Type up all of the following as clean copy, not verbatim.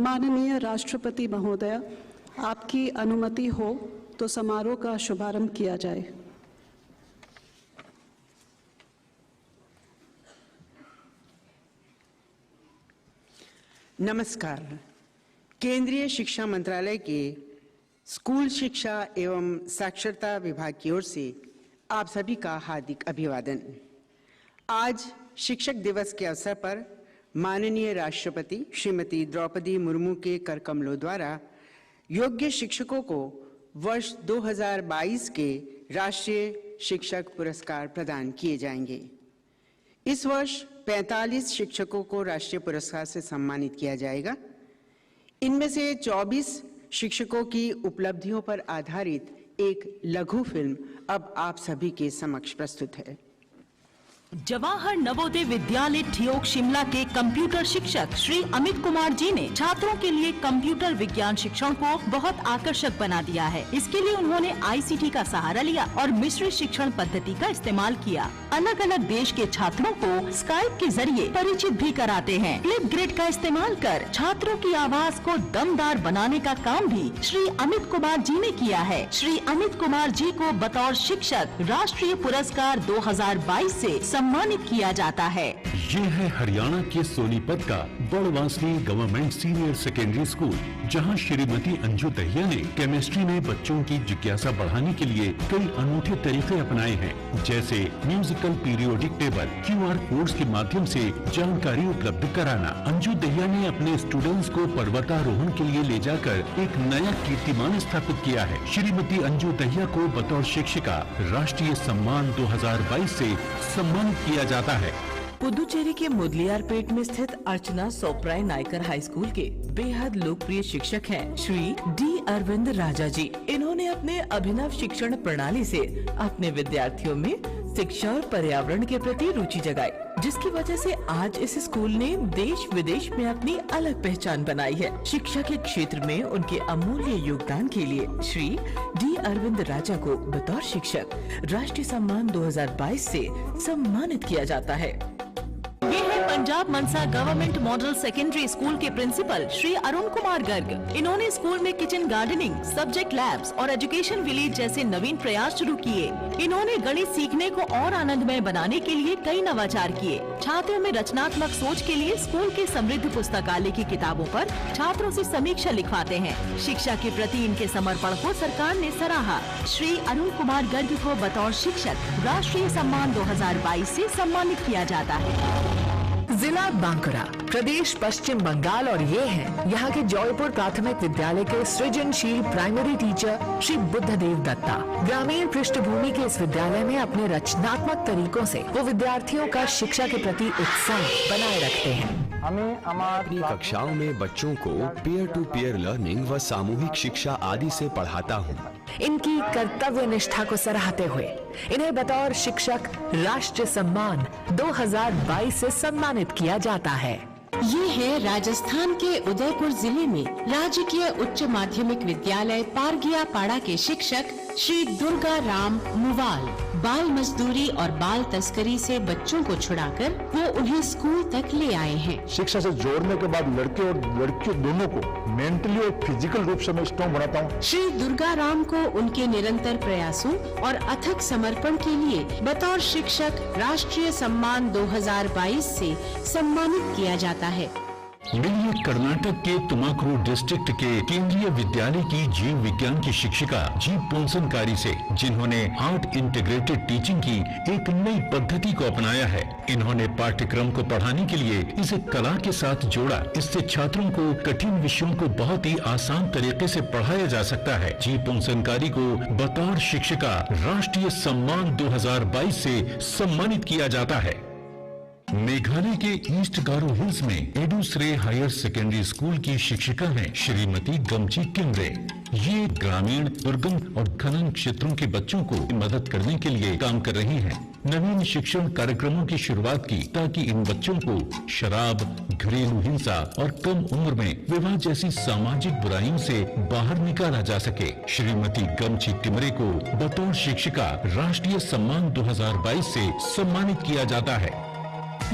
माननीय राष्ट्रपति महोदय, आपकी अनुमति हो तो समारोह का शुभारंभ किया जाए। नमस्कार। केंद्रीय शिक्षा मंत्रालय के स्कूल शिक्षा एवं साक्षरता विभाग की ओर से आप सभी का हार्दिक अभिवादन। आज शिक्षक दिवस के अवसर पर माननीय राष्ट्रपति श्रीमती द्रौपदी मुर्मू के कर कमलों द्वारा योग्य शिक्षकों को वर्ष 2022 के राष्ट्रीय शिक्षक पुरस्कार प्रदान किए जाएंगे। इस वर्ष 45 शिक्षकों को राष्ट्रीय पुरस्कार से सम्मानित किया जाएगा। इनमें से 24 शिक्षकों की उपलब्धियों पर आधारित एक लघु फिल्म अब आप सभी के समक्ष प्रस्तुत है। जवाहर नवोदय विद्यालय ठियोग शिमला के कंप्यूटर शिक्षक श्री अमित कुमार जी ने छात्रों के लिए कंप्यूटर विज्ञान शिक्षण को बहुत आकर्षक बना दिया है। इसके लिए उन्होंने आईसीटी का सहारा लिया और मिश्रित शिक्षण पद्धति का इस्तेमाल किया। अलग अलग देश के छात्रों को स्काइप के जरिए परिचित भी कराते हैं। फ्लिप ग्रिड का इस्तेमाल कर छात्रों की आवाज को दमदार बनाने का काम भी श्री अमित कुमार जी ने किया है। श्री अमित कुमार जी को बतौर शिक्षक राष्ट्रीय पुरस्कार 2022 से सम्मानित किया जाता है। ये है हरियाणा के सोनीपत का बड़वासली गवर्नमेंट सीनियर सेकेंडरी स्कूल, जहां श्रीमती अंजू दहिया ने केमिस्ट्री में बच्चों की जिज्ञासा बढ़ाने के लिए कई अनूठे तरीके अपनाए हैं, जैसे musical periodic table, QR codes के माध्यम से जानकारी उपलब्ध कराना। अंजू दहिया ने अपने स्टूडेंट्स को पर्वतारोहण के लिए ले जाकर एक नया कीर्तिमान स्थापित किया है। श्रीमती अंजू दहिया को बतौर शिक्षिका राष्ट्रीय सम्मान 2022 से सम्मानित किया जाता है। पुदुचेरी के मुदलियारपेट में स्थित अर्चना सोप्राय नायकर हाई स्कूल के बेहद लोकप्रिय शिक्षक हैं श्री डी अरविंद राजा जी। इन्होंने अपने अभिनव शिक्षण प्रणाली से अपने विद्यार्थियों में शिक्षा और पर्यावरण के प्रति रुचि जगाई, जिसकी वजह से आज इस स्कूल ने देश विदेश में अपनी अलग पहचान बनाई है। शिक्षा के क्षेत्र में उनके अमूल्य योगदान के लिए श्री डी अरविंद राजा को बतौर शिक्षक राष्ट्रीय सम्मान 2022 से सम्मानित किया जाता है। ये है पंजाब मनसा गवर्नमेंट मॉडल सेकेंडरी स्कूल के प्रिंसिपल श्री अरुण कुमार गर्ग। इन्होंने स्कूल में किचन गार्डनिंग, सब्जेक्ट लैब्स और एजुकेशन विलेज जैसे नवीन प्रयास शुरू किए। इन्होंने गणित सीखने को और आनंदमय बनाने के लिए कई नवाचार किए। छात्रों में रचनात्मक सोच के लिए स्कूल के समृद्ध पुस्तकालय की किताबों पर छात्रों से समीक्षा लिखवाते हैं। शिक्षा के प्रति इनके समर्पण को सरकार ने सराहा। श्री अरुण कुमार गर्ग को बतौर शिक्षक राष्ट्रीय सम्मान 2022 से सम्मानित किया जाता है। जिला बांकुरा, प्रदेश पश्चिम बंगाल, और ये है यहाँ के जौयपुर प्राथमिक विद्यालय के सृजनशील प्राइमरी टीचर श्री बुद्धदेव दत्ता। ग्रामीण पृष्ठभूमि के इस विद्यालय में अपने रचनात्मक तरीकों से वो विद्यार्थियों का शिक्षा के प्रति उत्साह बनाए रखते हैं। अपनी कक्षाओं में बच्चों को पीयर टू पीयर लर्निंग व सामूहिक शिक्षा आदि से पढ़ाता हूँ। इनकी कर्तव्य निष्ठा को सराहते हुए इन्हें बतौर शिक्षक राष्ट्रीय सम्मान 2022 से सम्मानित किया जाता है। ये है राजस्थान के उदयपुर जिले में राजकीय उच्च माध्यमिक विद्यालय पारगिया पाड़ा के शिक्षक श्री दुर्गा राम मुवाल। बाल मजदूरी और बाल तस्करी से बच्चों को छुड़ाकर वो उन्हें स्कूल तक ले आए हैं। शिक्षा से जोड़ने के बाद लड़के और लड़कियों दोनों को मेंटली और फिजिकल रूप से मैं स्ट्रॉन्ग बनाता हूँ। श्री दुर्गा राम को उनके निरंतर प्रयासों और अथक समर्पण के लिए बतौर शिक्षक राष्ट्रीय सम्मान 2022 से सम्मानित किया जाता है। मिलिए कर्नाटक के तुमाकुरु डिस्ट्रिक्ट के केंद्रीय विद्यालय की जीव विज्ञान की शिक्षिका जी पोंसनकारी से, जिन्होंने आर्ट इंटीग्रेटेड टीचिंग की एक नई पद्धति को अपनाया है। इन्होंने पाठ्यक्रम को पढ़ाने के लिए इसे कला के साथ जोड़ा। इससे छात्रों को कठिन विषयों को बहुत ही आसान तरीके से पढ़ाया जा सकता है। जी पोंसनकारी को बतौर शिक्षिका राष्ट्रीय सम्मान 2022 से सम्मानित किया जाता है। मेघालय के ईस्ट गारो हिल्स में एडुश्रेय हायर सेकेंडरी स्कूल की शिक्षिका हैं श्रीमती गमची किमरे। ये ग्रामीण, दुर्गम और खनन क्षेत्रों के बच्चों को मदद करने के लिए काम कर रही हैं। नवीन शिक्षण कार्यक्रमों की शुरुआत की ताकि इन बच्चों को शराब, घरेलू हिंसा और कम उम्र में विवाह जैसी सामाजिक बुराइयों से बाहर निकाला जा सके। श्रीमती गमची किमरे को बतौर शिक्षिका राष्ट्रीय सम्मान 2022 से सम्मानित किया जाता है।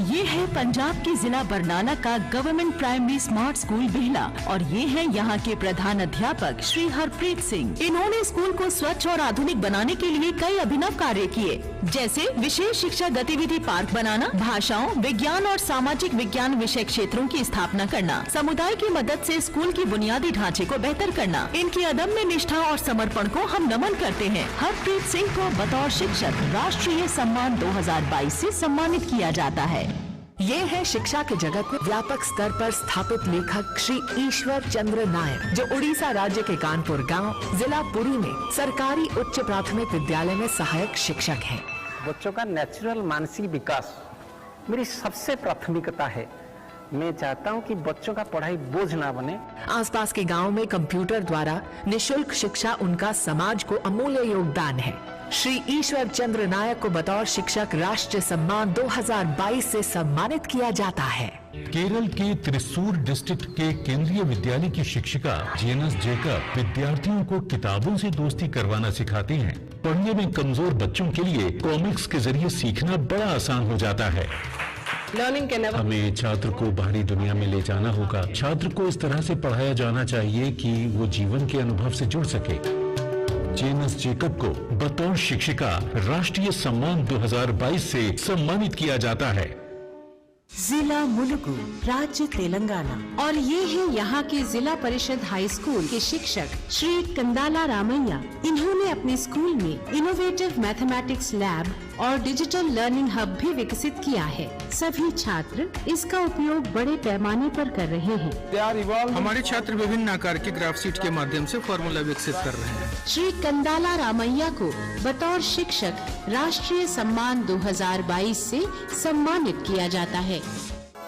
ये है पंजाब के जिला बरनाला का government primary smart school Behala और ये है यहाँ के प्रधान अध्यापक श्री हरप्रीत सिंह। इन्होंने स्कूल को स्वच्छ और आधुनिक बनाने के लिए कई अभिनव कार्य किए, जैसे विशेष शिक्षा गतिविधि पार्क बनाना, भाषाओं, विज्ञान और सामाजिक विज्ञान विषय क्षेत्रों की स्थापना करना, समुदाय की मदद से स्कूल की बुनियादी ढांचे को बेहतर करना। इनकी अदम्य निष्ठा और समर्पण को हम नमन करते हैं। हरप्रीत सिंह को बतौर शिक्षक राष्ट्रीय सम्मान 2022 से सम्मानित किया जाता है। ये है शिक्षा के जगत में व्यापक स्तर पर स्थापित लेखक श्री ईश्वर चंद्र नायक, जो उड़ीसा राज्य के कानपुर गांव, जिला पुरी में सरकारी उच्च प्राथमिक विद्यालय में सहायक शिक्षक हैं। बच्चों का नेचुरल मानसिक विकास मेरी सबसे प्राथमिकता है। मैं चाहता हूं कि बच्चों का पढ़ाई बोझ ना बने। आसपास के गांव में कंप्यूटर द्वारा निशुल्क शिक्षा उनका समाज को अमूल्य योगदान है। श्री ईश्वर चंद्र नायक को बतौर शिक्षक राष्ट्रीय सम्मान 2022 से सम्मानित किया जाता है। केरल के त्रिशूर डिस्ट्रिक्ट के केंद्रीय विद्यालय की शिक्षिका जेनस जेकब विद्यार्थियों को किताबों से दोस्ती करवाना सिखाती हैं। पढ़ने में कमजोर बच्चों के लिए कॉमिक्स के जरिए सीखना बड़ा आसान हो जाता है। हमें छात्र को बाहरी दुनिया में ले जाना होगा। छात्र को इस तरह से पढ़ाया जाना चाहिए कि वो जीवन के अनुभव से जुड़ सके। जेनस जेकब को बतौर शिक्षिका राष्ट्रीय सम्मान 2022 से सम्मानित किया जाता है। जिला मुलुगु, राज्य तेलंगाना। और ये है यहाँ के जिला परिषद हाई स्कूल के शिक्षक श्री कंदाला रामैया। इन्होंने अपने स्कूल में इनोवेटिव मैथमेटिक्स लैब और डिजिटल लर्निंग हब भी विकसित किया है। सभी छात्र इसका उपयोग बड़े पैमाने पर कर रहे हैं। हमारे छात्र विभिन्न आकार के ग्राफ शीट के माध्यम से फॉर्मूला विकसित कर रहे हैं। श्री कंदाला रामैया को बतौर शिक्षक राष्ट्रीय सम्मान 2022 से सम्मानित किया जाता है।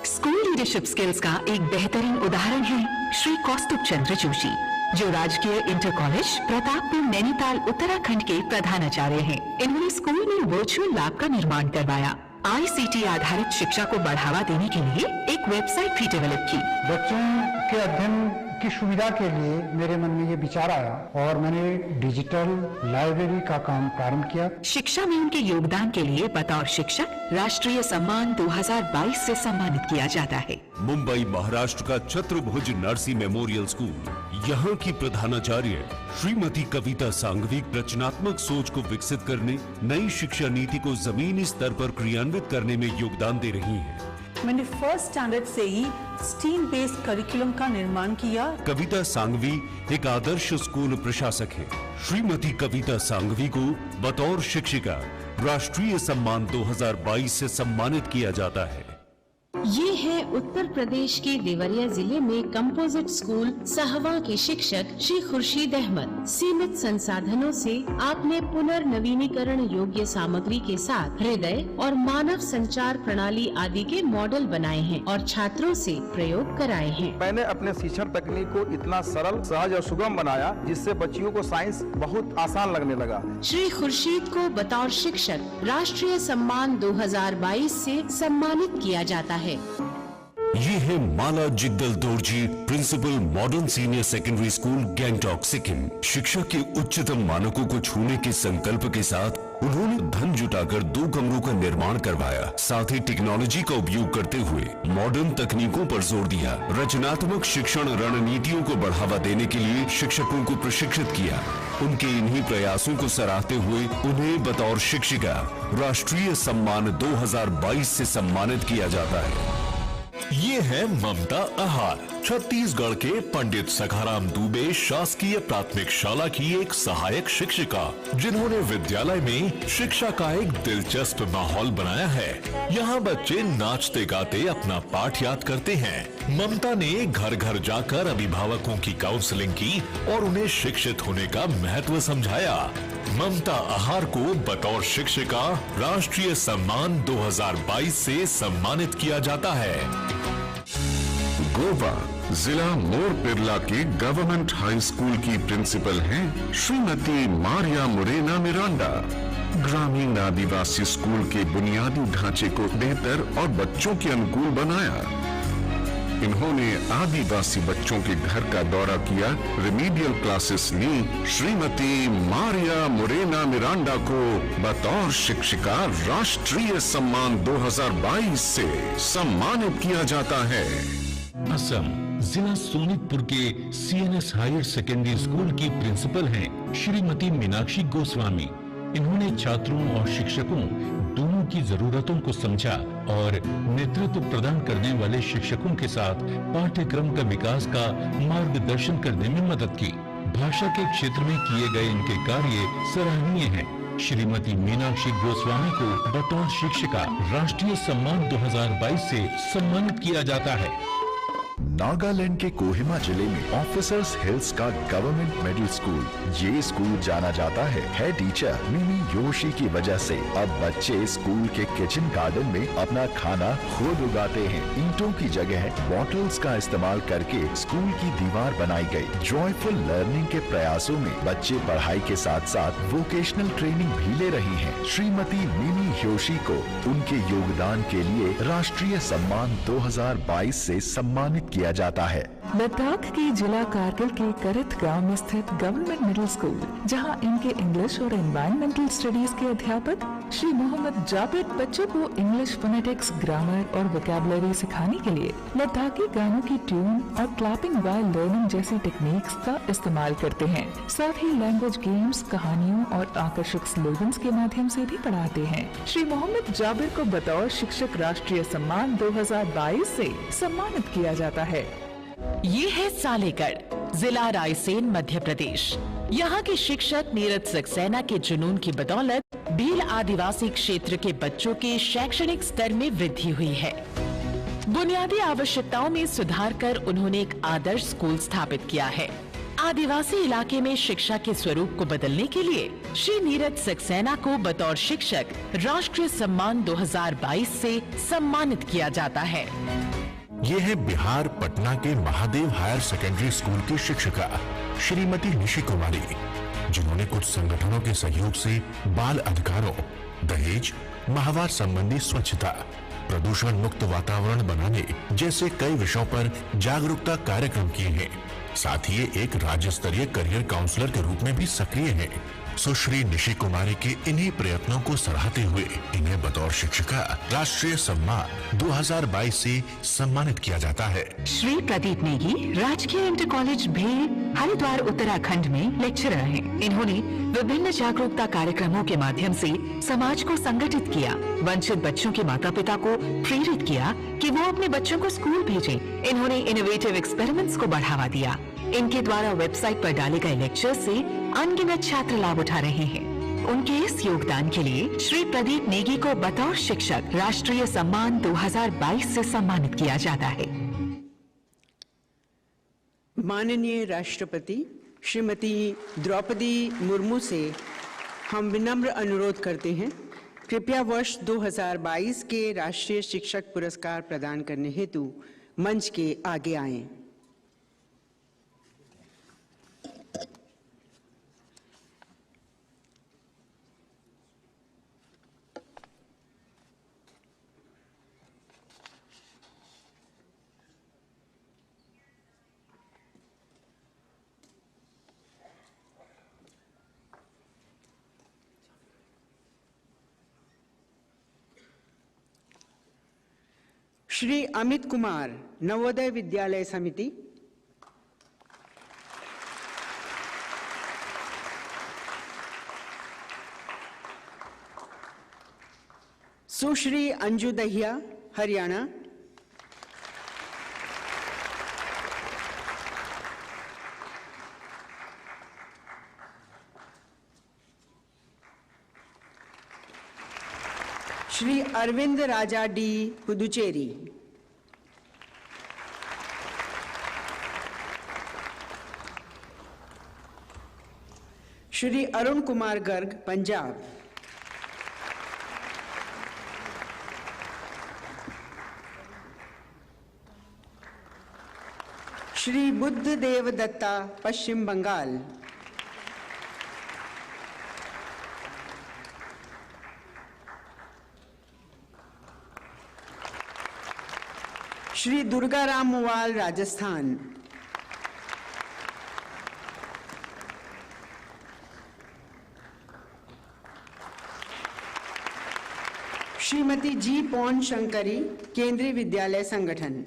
स्कूल लीडरशिप स्किल्स का एक बेहतरीन उदाहरण है श्री कौस्तुभ चंद्र जोशी, जो राजकीय इंटर कॉलेज प्रतापपुर नैनीताल उत्तराखंड के प्रधानाचार्य हैं। इन्होंने स्कूल में वर्चुअल लैब का निर्माण करवाया। ICT आधारित शिक्षा को बढ़ावा देने के लिए एक वेबसाइट भी डेवलप की। बच्चों के अध्ययन की सुविधा के लिए मेरे मन में ये विचार आया और मैंने डिजिटल लाइब्रेरी का काम प्रारंभ किया। शिक्षा में उनके योगदान के लिए बतौर शिक्षक राष्ट्रीय सम्मान 2022 से सम्मानित किया जाता है। मुंबई महाराष्ट्र का छत्रभुज नरसी मेमोरियल स्कूल, यहाँ की प्रधानाचार्य श्रीमती कविता सांघवी रचनात्मक सोच को विकसित करने, नई शिक्षा नीति को जमीनी स्तर पर क्रियान्वित करने में योगदान दे रही हैं। मैंने फर्स्ट स्टैंडर्ड से ही स्टीम बेस्ड करिकुलम का निर्माण किया। कविता सांघवी एक आदर्श स्कूल प्रशासक है। श्रीमती कविता सांघवी को बतौर शिक्षिका राष्ट्रीय सम्मान 2022 से सम्मानित किया जाता है। ये है उत्तर प्रदेश के देवरिया जिले में कंपोजिट स्कूल सहवा के शिक्षक श्री खुर्शीद अहमद। सीमित संसाधनों से आपने पुनर्नवीनीकरण योग्य सामग्री के साथ हृदय और मानव संचार प्रणाली आदि के मॉडल बनाए हैं और छात्रों से प्रयोग कराए हैं। मैंने अपने शिक्षण तकनीक को इतना सरल, सहज और सुगम बनाया जिससे बच्चियों को साइंस बहुत आसान लगने लगा। श्री खुर्शीद को बतौर शिक्षक राष्ट्रीय सम्मान 2022 से सम्मानित किया जाता है। ये है Mala Jigdal Dorji principal modern senior secondary school Gangtok Sikkim. शिक्षा के उच्चतम मानकों को छूने के संकल्प के साथ उन्होंने धन जुटाकर 2 कमरों का निर्माण करवाया। साथ ही टेक्नोलॉजी का उपयोग करते हुए मॉडर्न तकनीकों पर जोर दिया। रचनात्मक शिक्षण रणनीतियों को बढ़ावा देने के लिए शिक्षकों को प्रशिक्षित किया। उनके इन्हीं प्रयासों को सराहते हुए उन्हें बतौर शिक्षिका राष्ट्रीय सम्मान 2022 से सम्मानित किया जाता है। ये है ममता आहार, छत्तीसगढ़ के पंडित सखाराम दुबे शासकीय प्राथमिक शाला की एक सहायक शिक्षिका, जिन्होंने विद्यालय में शिक्षा का एक दिलचस्प माहौल बनाया है। यहाँ बच्चे नाचते गाते अपना पाठ याद करते हैं। ममता ने घर घर जाकर अभिभावकों की काउंसलिंग की और उन्हें शिक्षित होने का महत्व समझाया। ममता आहार को बतौर शिक्षिका राष्ट्रीय सम्मान 2022 से सम्मानित किया जाता है। गोवा जिला मोरपिरला के गवर्नमेंट हाई स्कूल की प्रिंसिपल हैं श्रीमती मारिया मोरेना मिरांडा। ग्रामीण आदिवासी स्कूल के बुनियादी ढांचे को बेहतर और बच्चों के अनुकूल बनाया। इन्होंने आदिवासी बच्चों के घर का दौरा किया, रिमीडियल क्लासेस ली। श्रीमती मारिया मोरेना मिरांडा को बतौर शिक्षिका राष्ट्रीय सम्मान 2022 से सम्मानित किया जाता है। असम जिला सोनितपुर के CNS हायर सेकेंडरी स्कूल की प्रिंसिपल हैं श्रीमती मीनाक्षी गोस्वामी। इन्होंने छात्रों और शिक्षकों दोनों की जरूरतों को समझा और नेतृत्व प्रदान करने वाले शिक्षकों के साथ पाठ्यक्रम का विकास का मार्गदर्शन करने में मदद की। भाषा के क्षेत्र में किए गए इनके कार्य सराहनीय हैं। श्रीमती मीनाक्षी गोस्वामी को बतौर शिक्षिका राष्ट्रीय सम्मान 2022 से सम्मानित किया जाता है। नागालैंड के कोहिमा जिले में ऑफिसर्स हिल्स का गवर्नमेंट मिडिल स्कूल, ये स्कूल जाना जाता है हेड टीचर मिमी योशी की वजह से। अब बच्चे स्कूल के किचन गार्डन में अपना खाना खुद उगाते हैं। ईंटों की जगह बॉटल्स का इस्तेमाल करके स्कूल की दीवार बनाई गई। जॉयफुल लर्निंग के प्रयासों में बच्चे पढ़ाई के साथ साथ वोकेशनल ट्रेनिंग भी ले रही हैं। श्रीमती मिमी योशी को उनके योगदान के लिए राष्ट्रीय सम्मान 2022 से सम्मानित किया जाता है। लद्दाख के जिला कारगिल के करत गांव में स्थित गवर्नमेंट मिडिल स्कूल, जहां इनके इंग्लिश और एनवायरमेंटल स्टडीज के अध्यापक श्री मोहम्मद जाबिर बच्चों को इंग्लिश फोनेटिक्स, ग्रामर और वोकैबुलरी सिखाने के लिए लद्दाखी गानों की ट्यून और क्लैपिंग वाइल लर्निंग जैसी टेक्निक्स का इस्तेमाल करते हैं। साथ ही लैंग्वेज गेम्स, कहानियों और आकर्षक स्लोगन्स के माध्यम से भी पढ़ाते हैं। श्री मोहम्मद जाबिर को बतौर शिक्षक राष्ट्रीय सम्मान 2022 से सम्मानित किया जाता है। ये है सालेगढ़, जिला रायसेन, मध्य प्रदेश। यहाँ के शिक्षक नीरज सक्सेना के जुनून की बदौलत भील आदिवासी क्षेत्र के बच्चों के शैक्षणिक स्तर में वृद्धि हुई है। बुनियादी आवश्यकताओं में सुधार कर उन्होंने एक आदर्श स्कूल स्थापित किया है। आदिवासी इलाके में शिक्षा के स्वरूप को बदलने के लिए श्री नीरज सक्सेना को बतौर शिक्षक राष्ट्रीय सम्मान 2022 से सम्मानित किया जाता है। ये है बिहार पटना के महादेव हायर सेकेंडरी स्कूल की शिक्षिका श्रीमती निशी कुमारी, जिन्होंने कुछ संगठनों के सहयोग से बाल अधिकारों, दहेज, माहवार संबंधी स्वच्छता, प्रदूषण मुक्त वातावरण बनाने जैसे कई विषयों पर जागरूकता कार्यक्रम किए हैं। साथ ही ये एक राज्य स्तरीय करियर काउंसलर के रूप में भी सक्रिय हैं। सुश्री निशी कुमारी के इन्हीं प्रयत्नों को सराहते हुए इन्हें बतौर शिक्षिका राष्ट्रीय सम्मान 2022 से सम्मानित किया जाता है। श्री प्रदीप नेगी राजकीय इंटर कॉलेज भेल, हरिद्वार, उत्तराखंड में लेक्चरर हैं। इन्होंने विभिन्न जागरूकता कार्यक्रमों के माध्यम से समाज को संगठित किया, वंचित बच्चों के माता पिता को प्रेरित किया कि वो अपने बच्चों को स्कूल भेजें। इन्होंने इनोवेटिव एक्सपेरिमेंट्स को बढ़ावा दिया। इनके द्वारा वेबसाइट पर डाले गए लेक्चर से अनगिनत छात्र लाभ उठा रहे हैं। उनके इस योगदान के लिए श्री प्रदीप नेगी को बतौर शिक्षक राष्ट्रीय सम्मान 2022 से सम्मानित किया जाता है। माननीय राष्ट्रपति श्रीमती द्रौपदी मुर्मू से हम विनम्र अनुरोध करते हैं, कृपया वर्ष 2022 के राष्ट्रीय शिक्षक पुरस्कार प्रदान करने हेतु मंच के आगे आएं। Shri Amit Kumar, Navodaya Vidyalaya Samiti. Sushri Anju Dahiya, Haryana. Shri Arvind Raja D, Puducherry. Shri Arun Kumar Garg, Punjab. Shri Buddhadev Dutta, Paschim Bengal. Shri Durgaram Muwal, Rajasthan. Shrimati G Pon Shankari, Kendriya Vidyalaya Sangathan.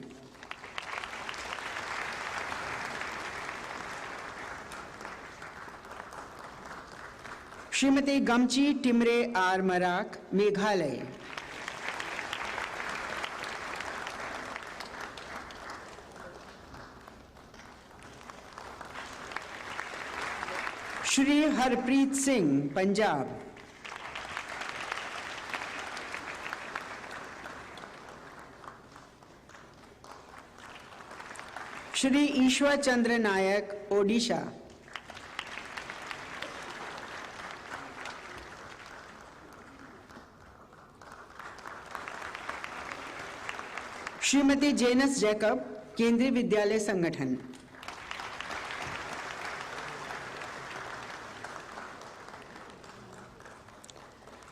Shrimati Gamchi Timre R Marak, Meghalaya. Shri Harpreet Singh, Punjab. Shri Ishwar Chandra Nayak, Odisha. Shrimati Jenus Jacob, Kendriya Vidyalaya Sangathan.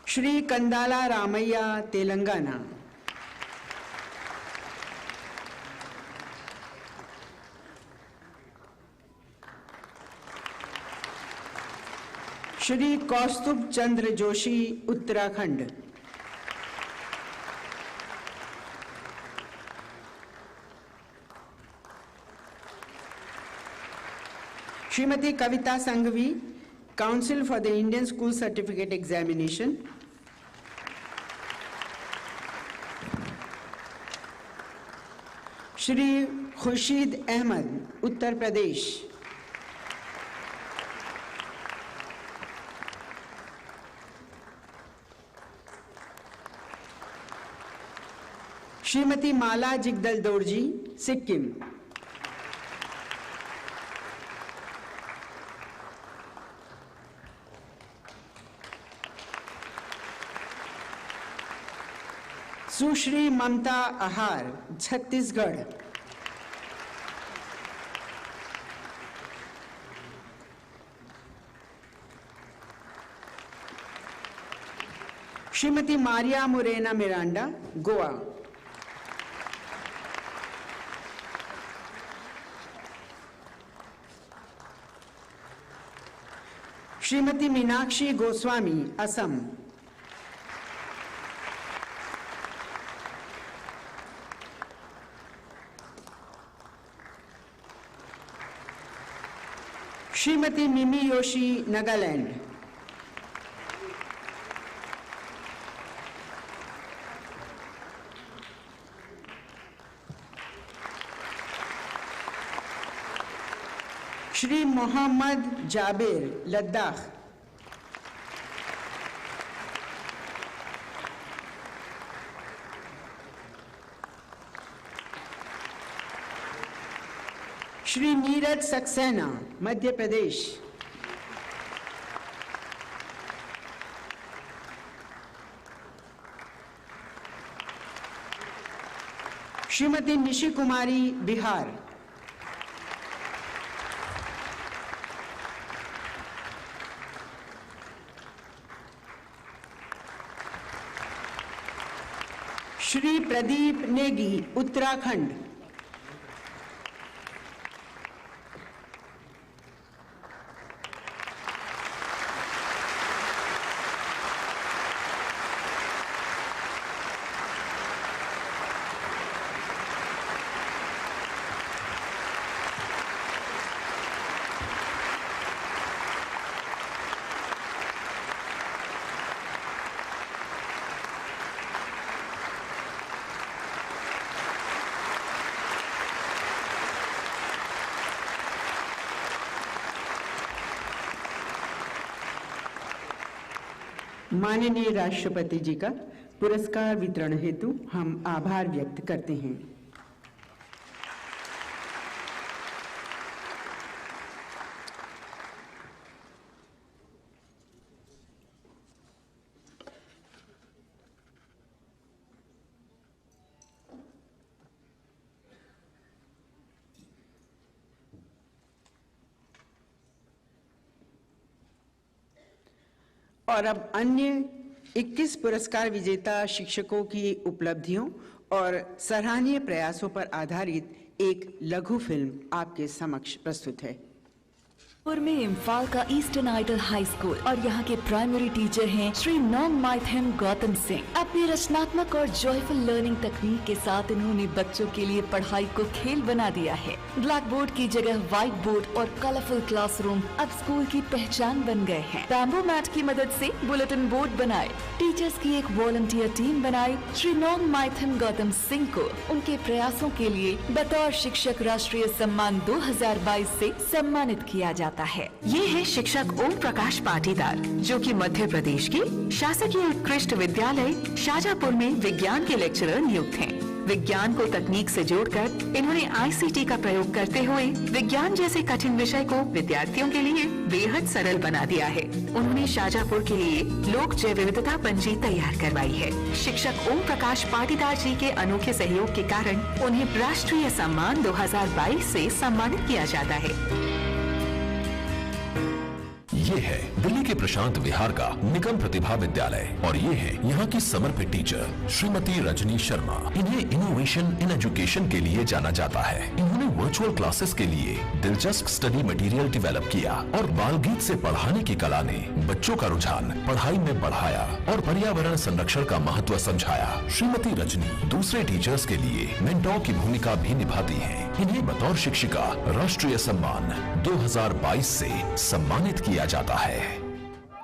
Shri Kandala Ramaiah, Telangana. Shri Kaustubh Chandra Joshi, Uttarakhand. Shrimati Kavita Sanghvi, council for the Indian school certificate examination. Shri Khurshid Ahmad, Uttar Pradesh. Shrimati Mala Jigdal Dorji, Sikkim. Sushri Mamta Ahar, Chhattisgarh. Shrimati Maria Morena Miranda, Goa. Shrimati Meenakshi Goswami, Assam. Shrimati Mimi Yoshi, Nagaland. Shri Mohammad Jabir, Ladakh. Shri Neeraj Saxena, Madhya Pradesh. Shrimati Nishi Kumari, Bihar. Shri Pradeep Negi, Uttarakhand. माननीय राष्ट्रपति जी का पुरस्कार वितरण हेतु हम आभार व्यक्त करते हैं। और अब अन्य 21 पुरस्कार विजेता शिक्षकों की उपलब्धियों और सराहनीय प्रयासों पर आधारित एक लघु फिल्म आपके समक्ष प्रस्तुत है। में इम्फाल का ईस्टर्न आइडल हाई स्कूल और यहाँ के प्राइमरी टीचर हैं श्री नॉन माइथम गौतम सिंह। अपनी रचनात्मक और जॉयफुल लर्निंग तकनीक के साथ इन्होंने बच्चों के लिए पढ़ाई को खेल बना दिया है। ब्लैक बोर्ड की जगह व्हाइट बोर्ड और कलरफुल क्लासरूम अब स्कूल की पहचान बन गए हैं। बैम्बू मैट की मदद से बुलेटिन बोर्ड बनाए, टीचर्स की एक वॉलंटियर टीम बनाई। श्री नॉन माइथम गौतम सिंह को उनके प्रयासों के लिए बतौर शिक्षक राष्ट्रीय सम्मान 2022 से सम्मानित किया जाता है। ये है शिक्षक ओम प्रकाश पाटीदार, जो कि मध्य प्रदेश के शासकीय उत्कृष्ट विद्यालय शाजापुर में विज्ञान के लेक्चरर नियुक्त हैं। विज्ञान को तकनीक से जोड़कर इन्होंने ICT का प्रयोग करते हुए विज्ञान जैसे कठिन विषय को विद्यार्थियों के लिए बेहद सरल बना दिया है। उन्होंने शाजापुर के लिए लोक जैव विविधता पंजी तैयार करवाई है। शिक्षक ओम प्रकाश पाटीदार जी के अनोखे सहयोग के कारण उन्हें राष्ट्रीय सम्मान 2022 से सम्मानित किया जाता है। ये है दिल्ली के प्रशांत विहार का निगम प्रतिभा विद्यालय और ये है यहाँ की समर्पित टीचर श्रीमती रजनी शर्मा। इन्हें इनोवेशन इन एजुकेशन के लिए जाना जाता है। इन्होंने वर्चुअल क्लासेस के लिए दिलचस्प स्टडी मटेरियल डेवलप किया और बाल गीत से पढ़ाने की कला ने बच्चों का रुझान पढ़ाई में बढ़ाया और पर्यावरण संरक्षण का महत्व समझाया। श्रीमती रजनी दूसरे टीचर्स के लिए मेंटोर की भूमिका भी निभाती है। इन्हें बतौर शिक्षिका राष्ट्रीय सम्मान 2022 से सम्मानित किया जाता है।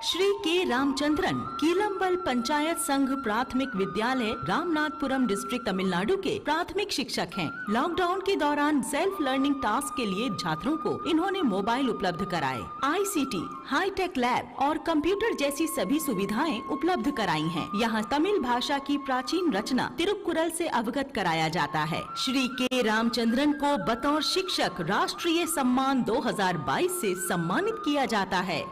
श्री के रामचंद्रन कीलम्बल पंचायत संघ प्राथमिक विद्यालय रामनाथपुरम डिस्ट्रिक्ट तमिलनाडु के प्राथमिक शिक्षक हैं। लॉकडाउन के दौरान सेल्फ लर्निंग टास्क के लिए छात्रों को इन्होंने मोबाइल उपलब्ध कराए, ICT, हाईटेक लैब और कंप्यूटर जैसी सभी सुविधाएं उपलब्ध कराई हैं। यहाँ तमिल भाषा की प्राचीन रचना तिरुक्कुरल से अवगत कराया जाता है। श्री के रामचंद्रन को बतौर शिक्षक राष्ट्रीय सम्मान 2022 से सम्मानित किया जाता है।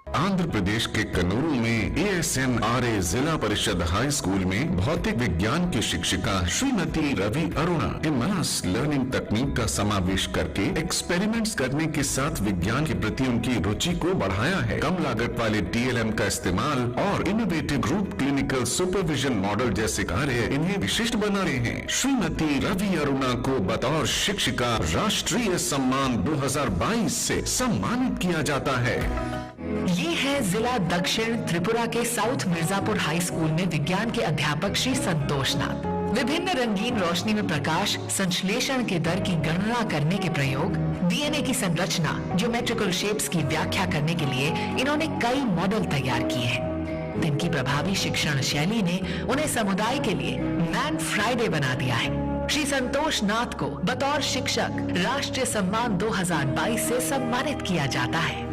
आंध्र प्रदेश के कन्नूर में ASNRA जिला परिषद हाई स्कूल में भौतिक विज्ञान की शिक्षिका श्रीमती रवि अरुणा इमर्स लर्निंग तकनीक का समावेश करके एक्सपेरिमेंट्स करने के साथ विज्ञान के प्रति उनकी रुचि को बढ़ाया है। कम लागत वाले TLM का इस्तेमाल और innovative group clinical supervision model जैसे कार्य इन्हें विशिष्ट बना रहे हैं। श्रीमती रवि अरुणा को बतौर शिक्षिका राष्ट्रीय सम्मान 2022 से सम्मानित किया जाता है। ये है जिला दक्षिण त्रिपुरा के साउथ मिर्जापुर हाई स्कूल में विज्ञान के अध्यापक श्री संतोष नाथ। विभिन्न रंगीन रोशनी में प्रकाश संश्लेषण के दर की गणना करने के प्रयोग, DNA की संरचना, ज्योमेट्रिकल शेप्स की व्याख्या करने के लिए इन्होंने कई मॉडल तैयार किए हैं। इनकी प्रभावी शिक्षण शैली ने उन्हें समुदाय के लिए मैन फ्राइडे बना दिया है। श्री संतोष नाथ को बतौर शिक्षक राष्ट्रीय सम्मान 2022 से सम्मानित किया जाता है।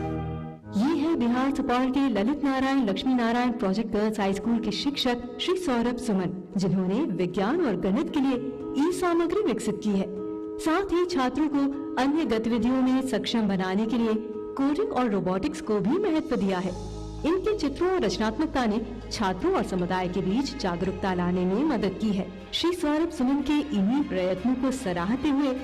ये है बिहार सुपौल के Lalit Narayan Lakshmi Narayan project girls high school के शिक्षक श्री सौरभ सुमन, जिन्होंने विज्ञान और गणित के लिए सामग्री विकसित की है। साथ ही छात्रों को अन्य गतिविधियों में सक्षम बनाने के लिए कोडिंग और रोबोटिक्स को भी महत्व दिया है। इनके चित्रों और रचनात्मकता ने छात्रों और समुदाय के बीच जागरूकता लाने में मदद की है। श्री सौरभ सुमन के इन्हीं प्रयत्नों को सराहते हुए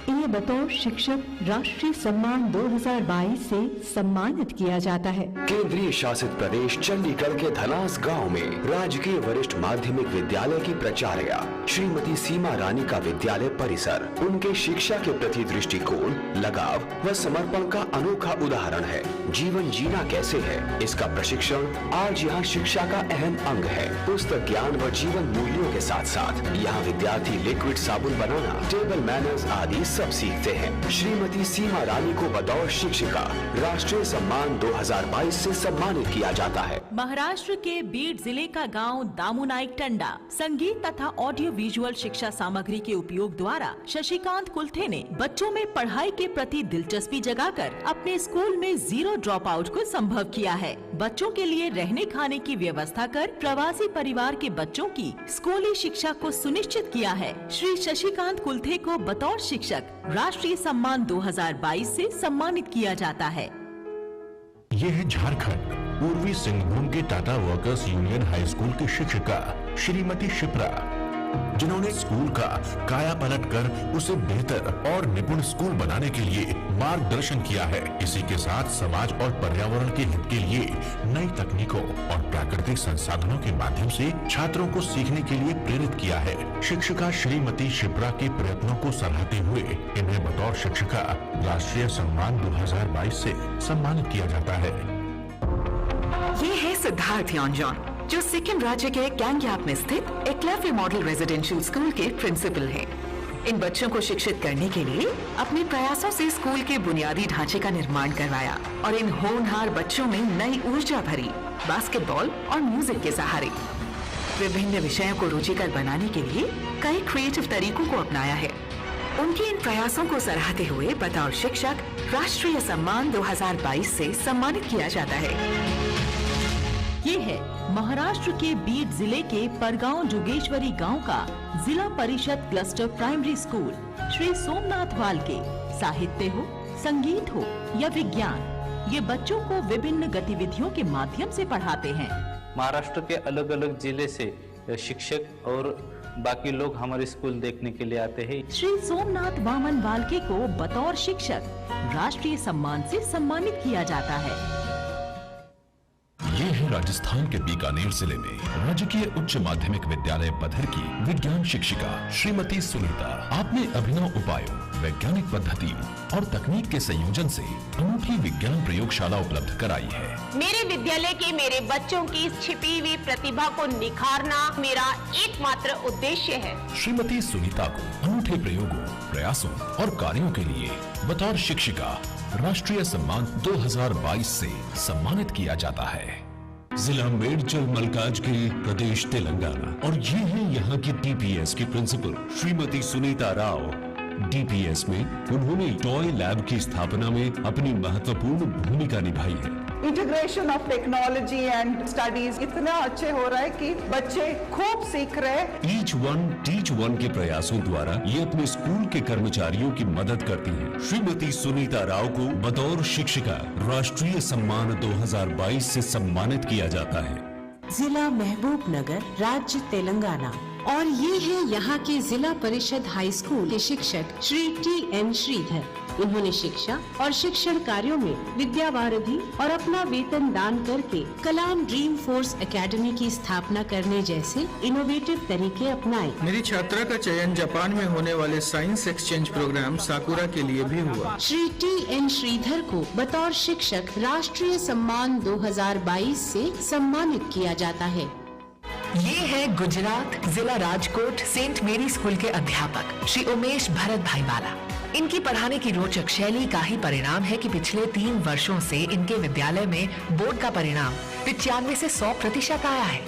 इन्हें बतौर शिक्षक राष्ट्रीय सम्मान 2022 से सम्मानित किया जाता है। केंद्रीय शासित प्रदेश चंडीगढ़ के धलास गांव में राजकीय वरिष्ठ माध्यमिक विद्यालय की प्राचार्य श्रीमती सीमा रानी का विद्यालय परिसर उनके शिक्षा के प्रति दृष्टिकोण, लगाव व समर्पण का अनोखा उदाहरण है। जीवन जीना कैसे है, इसका प्रशिक्षण आज यहाँ शिक्षा का अहम अंग है। पुस्तक ज्ञान व जीवन मूल्यों के साथ साथ यहाँ विद्यार्थी लिक्विड साबुन बनाना, टेबल मैनर्स आदि सब सीखते हैं। श्रीमती सीमा रानी को बतौर शिक्षिका राष्ट्रीय सम्मान 2022 से सम्मानित किया जाता है। महाराष्ट्र के बीड जिले का गांव दामुनाइक टंडा संगीत तथा ऑडियो विजुअल शिक्षा सामग्री के उपयोग द्वारा शशिकांत कुलथे ने बच्चों में पढ़ाई के प्रति दिलचस्पी जगाकर अपने स्कूल में 0 ड्रॉप आउट को संभव किया है। बच्चों के लिए रहने खाने की व्यवस्था कर प्रवासी परिवार के बच्चों की स्कूली शिक्षा को सुनिश्चित किया है। श्री शशिकांत कुलथे को बतौर शिक्षक राष्ट्रीय सम्मान 2022 से सम्मानित किया जाता है। ये है झारखंड पूर्वी सिंहभूम के Tata workers union high school की शिक्षिका श्रीमती शिप्रा। जिन्होंने स्कूल का काया पलट कर उसे बेहतर और निपुण स्कूल बनाने के लिए मार्गदर्शन किया है। इसी के साथ समाज और पर्यावरण के हित के लिए नई तकनीकों और प्राकृतिक संसाधनों के माध्यम से छात्रों को सीखने के लिए प्रेरित किया है। शिक्षिका श्रीमती शिप्रा के प्रयत्नों को सराहते हुए इन्हें बतौर शिक्षिका राष्ट्रीय सम्मान 2022 से सम्मानित किया जाता है। ये है सिद्धार्थ योंजॉन, जो सिक्किम राज्य के गैंगयाप में स्थित एकलव्य मॉडल रेजिडेंशियल स्कूल के प्रिंसिपल हैं। इन बच्चों को शिक्षित करने के लिए अपने प्रयासों से स्कूल के बुनियादी ढांचे का निर्माण करवाया और इन होनहार बच्चों में नई ऊर्जा भरी बास्केटबॉल और म्यूजिक के सहारे। विभिन्न विषयों को रुचिकर बनाने के लिए कई क्रिएटिव तरीकों को अपनाया है। उनके इन प्रयासों को सराहते हुए बतौर शिक्षक राष्ट्रीय सम्मान 2022 से सम्मानित किया जाता है। ये है महाराष्ट्र के बीड जिले के परगांव जोगेश्वरी गांव का Zilla Parishad cluster primary school. Shri Somnath Walke साहित्य हो, संगीत हो या विज्ञान, ये बच्चों को विभिन्न गतिविधियों के माध्यम से पढ़ाते हैं। महाराष्ट्र के अलग अलग जिले से शिक्षक और बाकी लोग हमारे स्कूल देखने के लिए आते हैं। श्री सोमनाथ वामन वालके को बतौर शिक्षक राष्ट्रीय सम्मान से सम्मानित किया जाता है। ये है राजस्थान के बीकानेर जिले में राजकीय उच्च माध्यमिक विद्यालय पधर की विज्ञान शिक्षिका श्रीमती सुनीता। आपने अभिनव उपायों, वैज्ञानिक पद्धति और तकनीक के संयोजन से अनूठी विज्ञान प्रयोगशाला उपलब्ध कराई है। मेरे विद्यालय के मेरे बच्चों की इस छिपी हुई प्रतिभा को निखारना मेरा एकमात्र उद्देश्य है। श्रीमती सुनीता को अनूठे प्रयोगों, प्रयासों और कार्यों के लिए बतौर शिक्षिका राष्ट्रीय सम्मान 2022 से सम्मानित किया जाता है। जिला मेडचल मल्काजगिरी, प्रदेश तेलंगाना। और ये है यहाँ की डीपीएस की प्रिंसिपल श्रीमती सुनीता राव। डीपीएस में उन्होंने टॉय लैब की स्थापना में अपनी महत्वपूर्ण भूमिका निभाई है। Integration of technology and studies इतना अच्छे हो रहा है कि बच्चे खूब सीख रहे हैं। ईच वन टीच वन के प्रयासों द्वारा ये अपने स्कूल के कर्मचारियों की मदद करती हैं। श्रीमती सुनीता राव को बतौर शिक्षिका राष्ट्रीय सम्मान 2022 से सम्मानित किया जाता है। जिला महबूब नगर, राज्य तेलंगाना। और ये है यहाँ के जिला परिषद हाई स्कूल के शिक्षक श्री TN श्रीधर। उन्होंने शिक्षा और शिक्षण कार्यों में विद्या वारिधि और अपना वेतन दान करके कलाम ड्रीम फोर्स एकेडमी की स्थापना करने जैसे इनोवेटिव तरीके अपनाए। मेरी छात्रा का चयन जापान में होने वाले साइंस एक्सचेंज प्रोग्राम साकुरा के लिए भी हुआ। श्री TN श्रीधर को बतौर शिक्षक राष्ट्रीय सम्मान 2022 से सम्मानित किया जाता है। ये है गुजरात जिला राजकोट सेंट मेरी स्कूल के अध्यापक श्री उमेश भरत भाईवाला। इनकी पढ़ाने की रोचक शैली का ही परिणाम है कि पिछले 3 वर्षों से इनके विद्यालय में बोर्ड का परिणाम 95 से 100% आया है।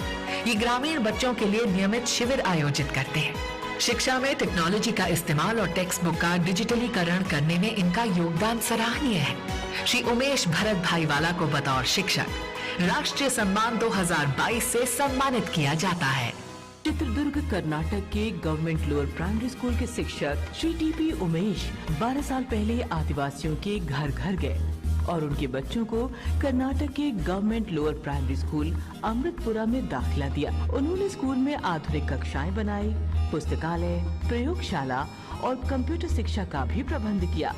ये ग्रामीण बच्चों के लिए नियमित शिविर आयोजित करते हैं। शिक्षा में टेक्नोलॉजी का इस्तेमाल और टेक्स्ट बुक का डिजिटलीकरण करने में इनका योगदान सराहनीय है। श्री उमेश भरत भाईवाला को बतौर शिक्षक राष्ट्रीय सम्मान 2022 से सम्मानित किया जाता है। चित्रदुर्ग कर्नाटक के गवर्नमेंट लोअर प्राइमरी स्कूल के शिक्षक श्री TP उमेश 12 साल पहले आदिवासियों के घर घर गए और उनके बच्चों को कर्नाटक के government lower primary school Amritpura में दाखिला दिया। उन्होंने स्कूल में आधुनिक कक्षाएं बनाई, पुस्तकालय, प्रयोगशाला और कंप्यूटर शिक्षा का भी प्रबंध किया।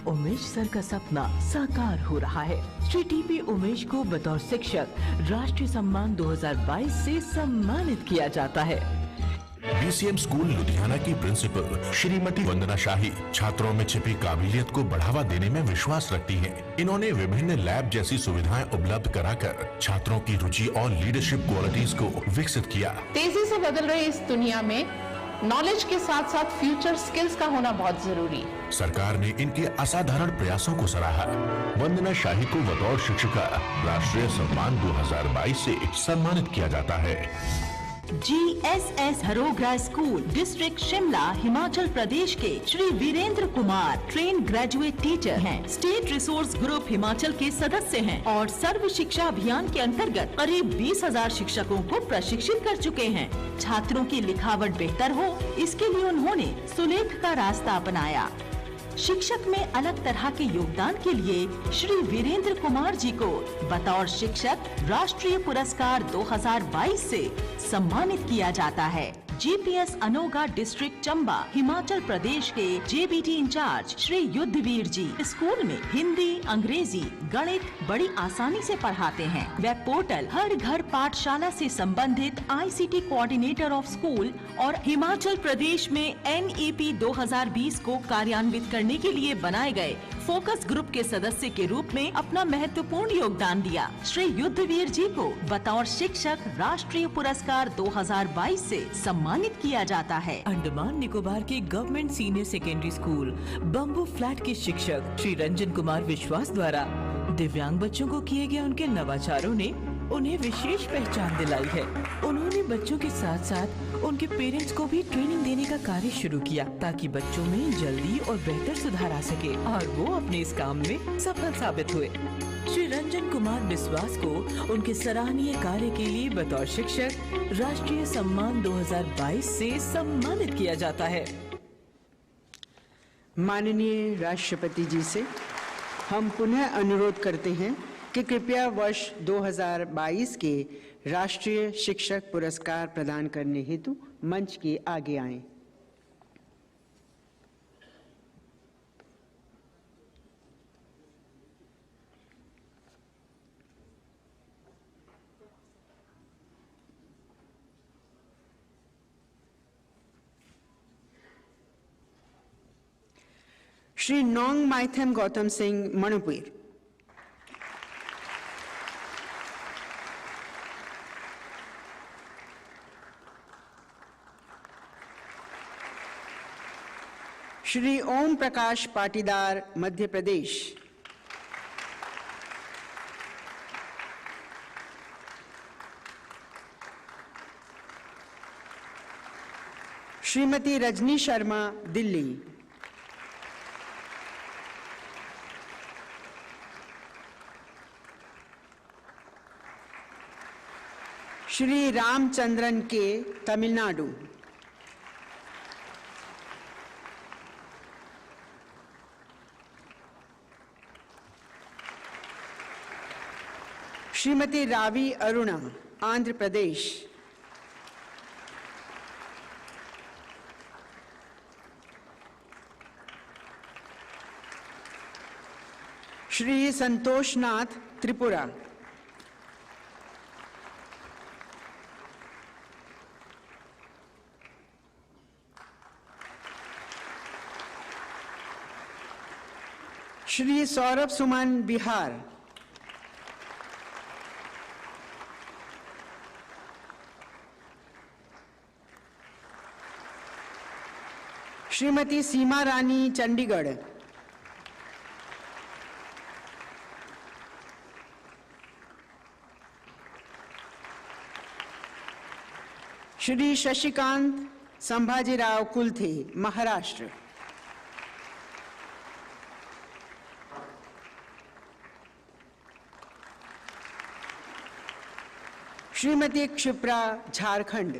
उमेश सर का सपना साकार हो रहा है। श्री TP उमेश को बतौर शिक्षक राष्ट्रीय सम्मान 2022 से सम्मानित किया जाता है। BCM स्कूल लुधियाना की प्रिंसिपल श्रीमती वंदना शाही छात्रों में छिपी काबिलियत को बढ़ावा देने में विश्वास रखती हैं। इन्होंने विभिन्न लैब जैसी सुविधाएं उपलब्ध कराकर छात्रों की रुचि और लीडरशिप क्वालिटीज को विकसित किया। तेजी से बदल रही इस दुनिया में नॉलेज के साथ साथ फ्यूचर स्किल्स का होना बहुत जरूरी। सरकार ने इनके असाधारण प्रयासों को सराहा। वंदना शाही को बतौर शिक्षिका राष्ट्रीय सम्मान 2022 से सम्मानित किया जाता है। GSS Harogra school district Shimla Himachal Pradesh के Shri Virendra Kumar trained graduate teacher हैं। स्टेट रिसोर्स ग्रुप हिमाचल के सदस्य हैं और सर्व शिक्षा अभियान के अंतर्गत करीब 20,000 शिक्षकों को प्रशिक्षित कर चुके हैं। छात्रों की लिखावट बेहतर हो, इसके लिए उन्होंने सुलेख का रास्ता अपनाया। शिक्षक में अलग तरह के योगदान के लिए श्री वीरेंद्र कुमार जी को बतौर शिक्षक राष्ट्रीय पुरस्कार 2022 से सम्मानित किया जाता है। जीपीएस अनोगा डिस्ट्रिक्ट चंबा हिमाचल प्रदेश के जेबीटी इंचार्ज श्री युद्धवीर जी स्कूल में हिंदी, अंग्रेजी, गणित बड़ी आसानी से पढ़ाते हैं। वेब पोर्टल, हर घर पाठशाला से संबंधित आईसीटी कोऑर्डिनेटर ऑफ स्कूल और हिमाचल प्रदेश में NEP 2020 को कार्यान्वित करने के लिए बनाए गए फोकस ग्रुप के सदस्य के रूप में अपना महत्वपूर्ण योगदान दिया। श्री युद्धवीर जी को बतौर शिक्षक राष्ट्रीय पुरस्कार 2022 से सम्मानित किया जाता है। अंडमान निकोबार के government senior secondary school bamboo flat के शिक्षक श्री रंजन कुमार विश्वास द्वारा दिव्यांग बच्चों को किए गए उनके नवाचारों ने उन्हें विशेष पहचान दिलाई है। उन्होंने बच्चों के साथ साथ उनके पेरेंट्स को भी ट्रेनिंग देने का कार्य शुरू किया ताकि बच्चों में जल्दी और बेहतर सुधार आ सके और वो अपने इस काम में सफल साबित हुए। श्री रंजन कुमार विश्वास को उनके सराहनीय कार्य के लिए बतौर शिक्षक राष्ट्रीय सम्मान 2022 से सम्मानित किया जाता है। माननीय राष्ट्रपति जी से हम पुनः अनुरोध करते हैं कि कृपया वर्ष 2022 के राष्ट्रीय शिक्षक पुरस्कार प्रदान करने हेतु मंच के आगे आएं। श्री नोंग माइथम गौतम सिंह, मणिपुर। श्री ओम प्रकाश पाटीदार, मध्य Pradesh. Shrimati Rajni Sharma, Delhi. Shri Ramachandran K, Tamil Nadu. Shrimati Ravi Aruna, Andhra Pradesh. Shri Santoshnath, Tripura. Shri Saurabh Suman, Bihar. Shrimati Seema Rani, Chandigarh. Shri Shashikant Sambhajirao Kulthe, Maharashtra. Shrimati Kshipra, Jharkhand.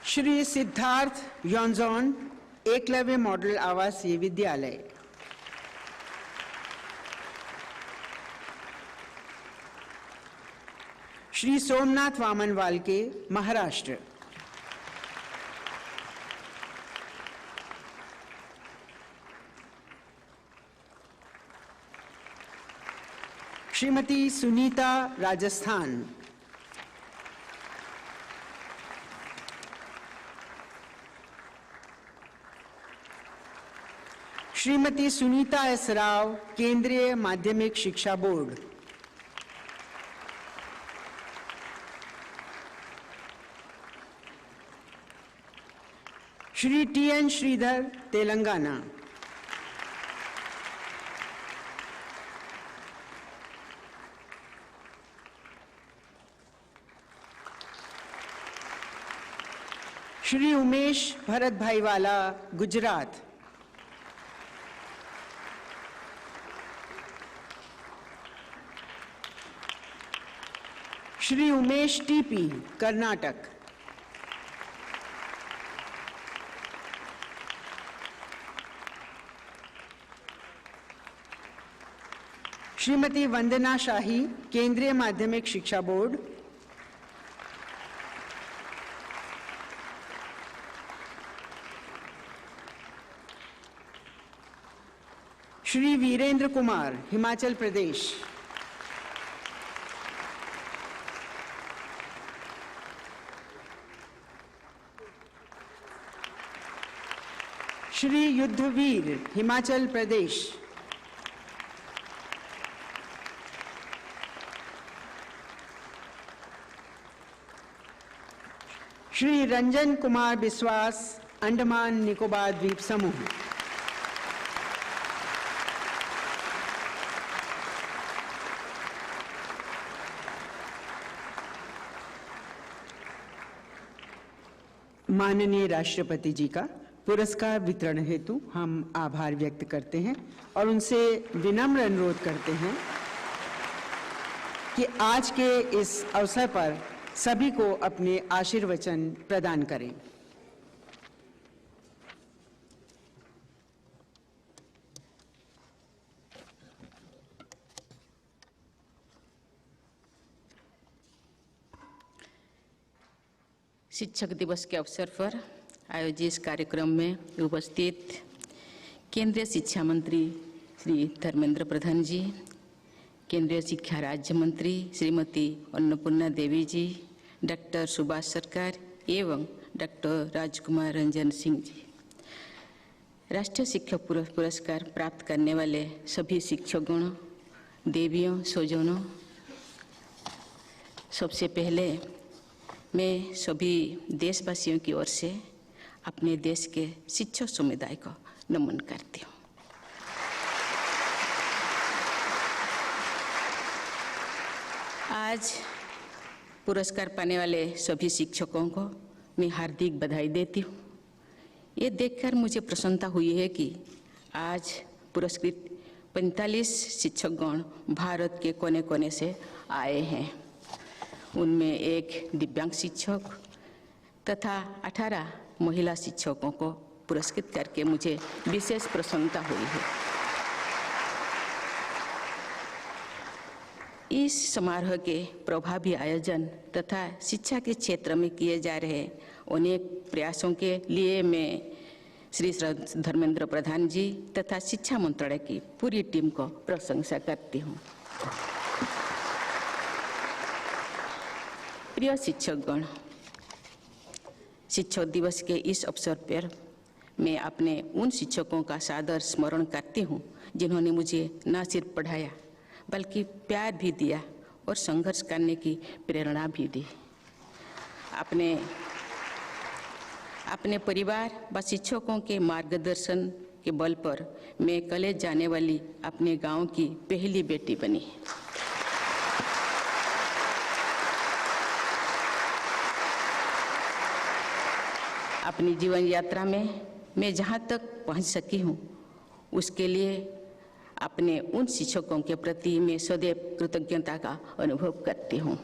Shri Siddharth Yonjon, Eklavya model Awasiya Vidyalaya. Shri Somnath Waman Walke, Maharashtra. Shrimati Sunita, Rajasthan. Shrimati Sunita S Rao, Kendriya Madhyamik Shiksha board. Shri TN Sridhar, Telangana. Shri Umesh Bharat Bhaiwala, Gujarat. Shri Umesh TP, Karnataka. Shrimati Vandana Shahi, Kendriya Madhyamik Shiksha board. Shri Virendra Kumar, Himachal Pradesh. Shri Yudhvir, Himachal Pradesh. Shri Ranjan Kumar बिस्वास, अंडमान निकोबार द्वीप समूह। माननीय राष्ट्रपति जी का पुरस्कार वितरण हेतु हम आभार व्यक्त करते हैं और उनसे विनम्र अनुरोध करते हैं कि आज के इस अवसर पर सभी को अपने आशीर्वचन प्रदान करें। शिक्षक दिवस के अवसर पर आयोजित इस कार्यक्रम में उपस्थित केंद्रीय शिक्षा मंत्री श्री धर्मेंद्र प्रधान जी, केंद्रीय शिक्षा राज्य मंत्री श्रीमती अन्नपूर्णा देवी जी, डॉक्टर सुभाष सरकार एवं डॉक्टर राजकुमार रंजन सिंह जी, राष्ट्रीय शिक्षक पुरस्कार प्राप्त करने वाले सभी शिक्षकगण, देवियों, स्वजनों, सबसे पहले मैं सभी देशवासियों की ओर से अपने देश के शिक्षक समुदाय को नमन करती हूँ। आज पुरस्कार पाने वाले सभी शिक्षकों को मैं हार्दिक बधाई देती हूँ। ये देखकर मुझे प्रसन्नता हुई है कि आज पुरस्कृत 45 शिक्षकगण भारत के कोने कोने से आए हैं। उनमें एक दिव्यांग शिक्षक तथा 18 महिला शिक्षकों को पुरस्कृत करके मुझे विशेष प्रसन्नता हुई है। इस समारोह के प्रभावी आयोजन तथा शिक्षा के क्षेत्र में किए जा रहे अनेक प्रयासों के लिए मैं श्री धर्मेंद्र प्रधान जी तथा शिक्षा मंत्रालय की पूरी टीम को प्रशंसा करती हूँ। प्रिय शिक्षकगण, शिक्षक दिवस के इस अवसर पर मैं अपने उन शिक्षकों का सादर स्मरण करती हूँ जिन्होंने मुझे न सिर्फ पढ़ाया बल्कि प्यार भी दिया और संघर्ष करने की प्रेरणा भी दी। अपने परिवार व शिक्षकों के मार्गदर्शन के बल पर मैं कॉलेज जाने वाली अपने गांव की पहली बेटी बनी। अपनी जीवन यात्रा में मैं जहाँ तक पहुँच सकी हूँ उसके लिए अपने उन शिक्षकों के प्रति मैं सदैव कृतज्ञता का अनुभव करती हूँ।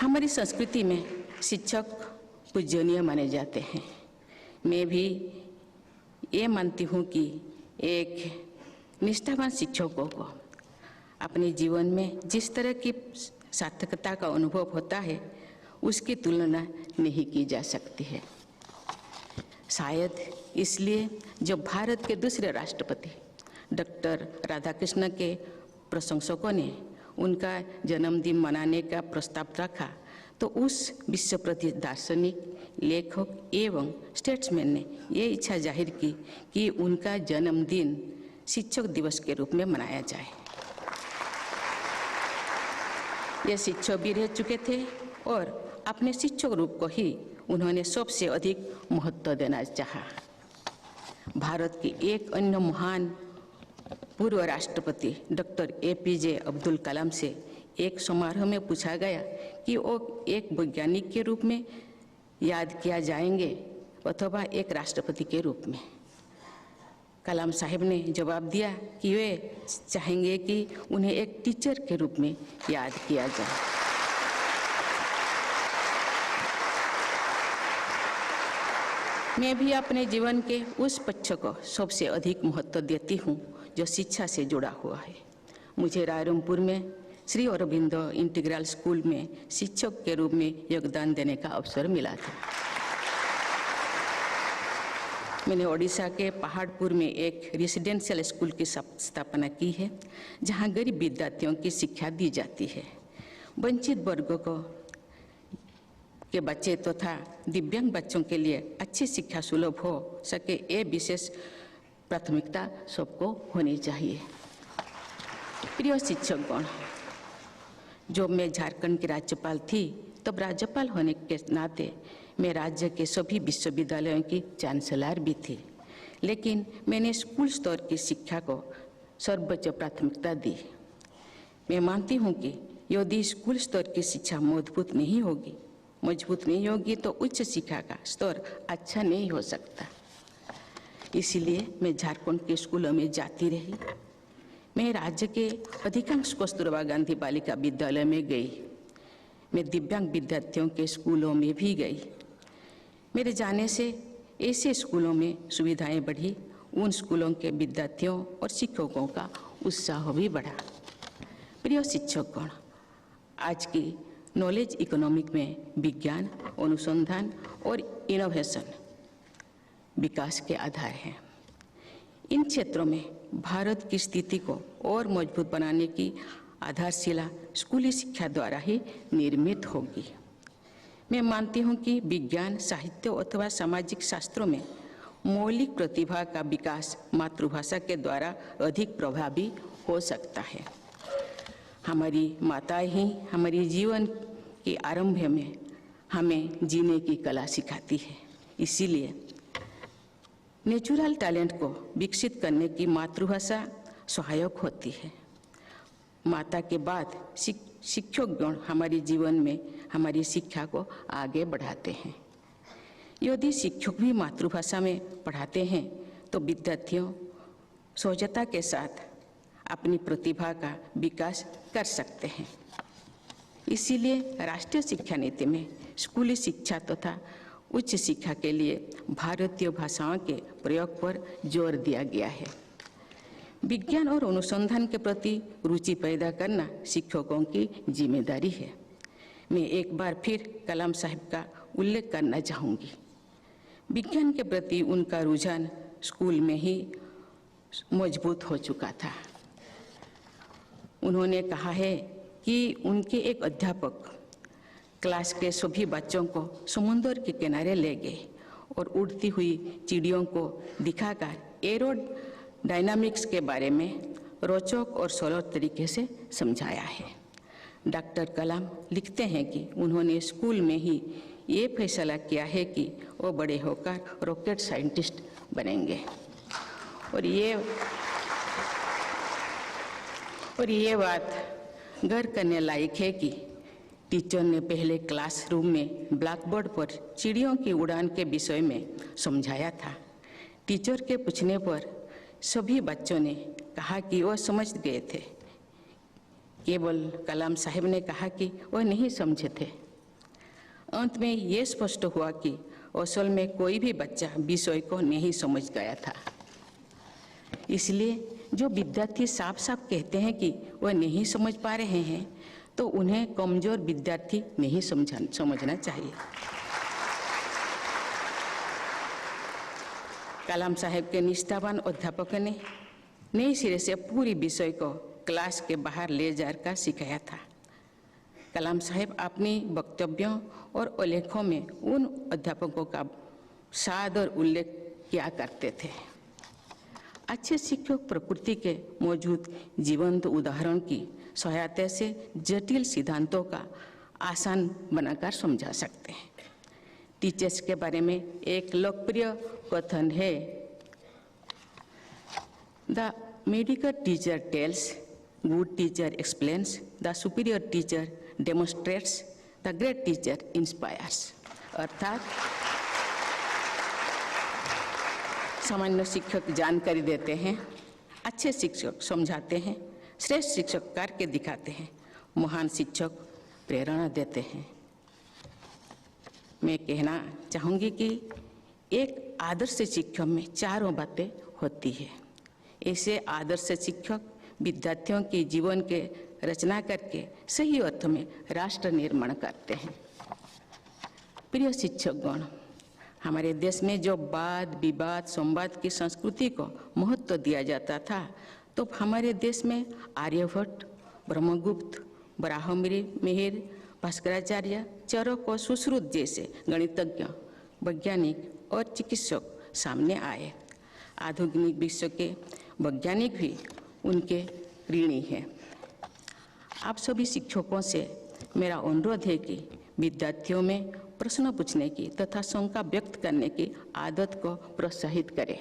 हमारी संस्कृति में शिक्षक पूजनीय माने जाते हैं। मैं भी ये मानती हूँ कि एक निष्ठावान शिक्षकों को अपने जीवन में जिस तरह की सार्थकता का अनुभव होता है उसकी तुलना नहीं की जा सकती है। शायद इसलिए जब भारत के दूसरे राष्ट्रपति डॉक्टर राधाकृष्ण के प्रशंसकों ने उनका जन्मदिन मनाने का प्रस्ताव रखा तो उस विश्व प्रसिद्ध दार्शनिक, लेखक एवं स्टेट्समैन ने ये इच्छा जाहिर की कि उनका जन्मदिन शिक्षक दिवस के रूप में मनाया जाए। ये शिक्षक भी रह चुके थे और अपने शिक्षक रूप को ही उन्होंने सबसे अधिक महत्व देना चाहा। भारत के एक अन्य महान पूर्व राष्ट्रपति डॉक्टर APJ अब्दुल कलाम से एक समारोह में पूछा गया कि वो एक वैज्ञानिक के रूप में याद किया जाएंगे अथवा एक राष्ट्रपति के रूप में। कलाम साहब ने जवाब दिया कि वे चाहेंगे कि उन्हें एक टीचर के रूप में याद किया जाए। मैं भी अपने जीवन के उस पक्ष को सबसे अधिक महत्व देती हूँ जो शिक्षा से जुड़ा हुआ है। मुझे रायरंगपुर में श्री अरबिंदो इंटीग्रल स्कूल में शिक्षक के रूप में योगदान देने का अवसर मिला था। मैंने ओडिशा के पहाड़पुर में एक रेसिडेंशियल स्कूल की स्थापना की है, जहां गरीब विद्यार्थियों की शिक्षा दी जाती है। वंचित वर्गों के बच्चे तथा दिव्यांग बच्चों के लिए अच्छी शिक्षा सुलभ हो सके, ये विशेष प्राथमिकता सबको होनी चाहिए। प्रिय शिक्षकगण, जब मैं झारखंड की राज्यपाल थी तब राज्यपाल होने के नाते मैं राज्य के सभी विश्वविद्यालयों की चांसलर भी थी, लेकिन मैंने स्कूल स्तर की शिक्षा को सर्वोच्च प्राथमिकता दी। मैं मानती हूँ कि यदि स्कूल स्तर की शिक्षा मजबूत नहीं होगी तो उच्च शिक्षा का स्तर अच्छा नहीं हो सकता। इसलिए मैं झारखंड के स्कूलों में जाती रही। मैं राज्य के अधिकांश कस्तूरबा गांधी बालिका विद्यालय में गई। मैं दिव्यांग विद्यार्थियों के स्कूलों में भी गई। मेरे जाने से ऐसे स्कूलों में सुविधाएं बढ़ी, उन स्कूलों के विद्यार्थियों और शिक्षकों का उत्साह भी बढ़ा। प्रिय शिक्षकगण, आज की नॉलेज इकोनॉमिक में विज्ञान, अनुसंधान और इनोवेशन विकास के आधार हैं। इन क्षेत्रों में भारत की स्थिति को और मजबूत बनाने की आधारशिला स्कूली शिक्षा द्वारा ही निर्मित होगी। मैं मानती हूँ कि विज्ञान, साहित्य अथवा सामाजिक शास्त्रों में मौलिक प्रतिभा का विकास मातृभाषा के द्वारा अधिक प्रभावी हो सकता है। हमारी माताएं ही हमारे जीवन के आरंभ में हमें जीने की कला सिखाती है। इसीलिए नेचुरल टैलेंट को विकसित करने की मातृभाषा सहायक होती है। माता के बाद शिक्षकगण हमारे जीवन में हमारी शिक्षा को आगे बढ़ाते हैं। यदि शिक्षक भी मातृभाषा में पढ़ाते हैं तो विद्यार्थियों सहजता के साथ अपनी प्रतिभा का विकास कर सकते हैं। इसीलिए राष्ट्रीय शिक्षा नीति में स्कूली शिक्षा तथा उच्च शिक्षा के लिए भारतीय भाषाओं के प्रयोग पर जोर दिया गया है। विज्ञान और अनुसंधान के प्रति रुचि पैदा करना शिक्षकों की जिम्मेदारी है। मैं एक बार फिर कलाम साहब का उल्लेख करना चाहूँगी। विज्ञान के प्रति उनका रुझान स्कूल में ही मजबूत हो चुका था। उन्होंने कहा है कि उनके एक अध्यापक क्लास के सभी बच्चों को समुद्र के किनारे ले गए और उड़ती हुई चिड़ियों को दिखाकर एरोडायनामिक्स के बारे में रोचक और सरल तरीके से समझाया है। डॉक्टर कलाम लिखते हैं कि उन्होंने स्कूल में ही ये फैसला किया है कि वो बड़े होकर रॉकेट साइंटिस्ट बनेंगे। और ये बात गर्व करने लायक है कि टीचर ने पहले क्लासरूम में ब्लैक बोर्ड पर चिड़ियों की उड़ान के विषय में समझाया था। टीचर के पूछने पर सभी बच्चों ने कहा कि वह समझ गए थे। केवल कलाम साहब ने कहा कि वह नहीं समझे थे। अंत में ये स्पष्ट हुआ कि असल में कोई भी बच्चा विषय को नहीं समझ गया था। इसलिए जो विद्यार्थी साफ साफ कहते हैं कि वह नहीं समझ पा रहे हैं तो उन्हें कमजोर विद्यार्थी नहीं समझना चाहिए। कलाम साहब के निष्ठावान अध्यापक ने नए सिरे से पूरी विषय को क्लास के बाहर ले जाकर सिखाया था। कलाम साहब अपनी वक्तव्यों और उल्लेखों में उन अध्यापकों का सादर उल्लेख किया करते थे। अच्छे शिक्षक प्रकृति के मौजूद जीवंत उदाहरण की सहायता से जटिल सिद्धांतों का आसान बनाकर समझा सकते हैं। टीचर्स के बारे में एक लोकप्रिय कथन है, the medical teacher tales, good teacher explains, the superior teacher demonstrates, the great teacher inspires. अर्थात सामान्य शिक्षक जानकारी देते हैं, अच्छे शिक्षक समझाते हैं, श्रेष्ठ शिक्षक करके दिखाते हैं, महान शिक्षक प्रेरणा देते हैं। मैं कहना चाहूँगी कि एक आदर्श शिक्षक में चारों बातें होती है। ऐसे आदर्श शिक्षक विद्यार्थियों के जीवन के रचना करके सही अर्थ में राष्ट्र निर्माण करते हैं। प्रिय शिक्षकगण, हमारे देश में जो वाद विवाद संवाद की संस्कृति को महत्व दिया जाता था, तो हमारे देश में आर्यभट्ट, ब्रह्मगुप्त, बराहमिहिर, भास्कराचार्य, चरक और सुश्रुत जैसे गणितज्ञ, वैज्ञानिक और चिकित्सक सामने आए। आधुनिक विश्व के वैज्ञानिक भी उनके ऋणी हैं। आप सभी शिक्षकों से मेरा अनुरोध है कि विद्यार्थियों में प्रश्न पूछने की तथा शंका व्यक्त करने की आदत को प्रोत्साहित करें।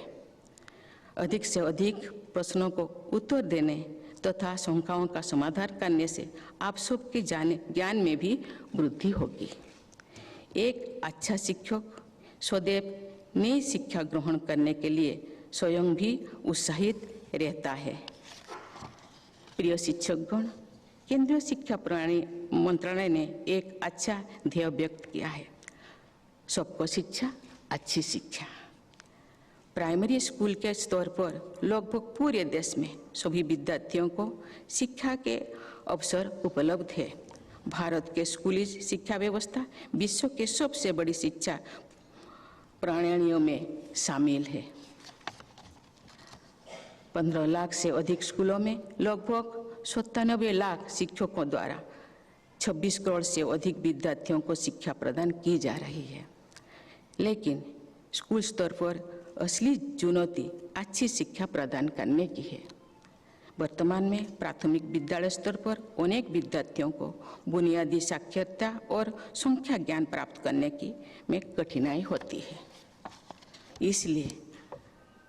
अधिक से अधिक प्रश्नों को उत्तर देने तथा शंकाओं का समाधान करने से आप सबके ज्ञान में भी वृद्धि होगी। एक अच्छा शिक्षक सदैव नई शिक्षा ग्रहण करने के लिए स्वयं भी उत्साहित रहता है। प्रिय शिक्षकगण, केंद्रीय शिक्षा मंत्रालय ने एक अच्छा ध्येय व्यक्त किया है, सबको शिक्षा, अच्छी शिक्षा। प्राइमरी स्कूल के स्तर पर लगभग पूरे देश में सभी विद्यार्थियों को शिक्षा के अवसर उपलब्ध है। भारत के स्कूली शिक्षा व्यवस्था विश्व के सबसे बड़ी शिक्षा प्रणालियों में शामिल है। 15 लाख से अधिक स्कूलों में लगभग 97 लाख शिक्षकों द्वारा 26 करोड़ से अधिक विद्यार्थियों को शिक्षा प्रदान की जा रही है। लेकिन स्कूल स्तर पर असली चुनौती अच्छी शिक्षा प्रदान करने की है। वर्तमान में प्राथमिक विद्यालय स्तर पर अनेक विद्यार्थियों को बुनियादी साक्षरता और संख्या ज्ञान प्राप्त करने की में कठिनाई होती है। इसलिए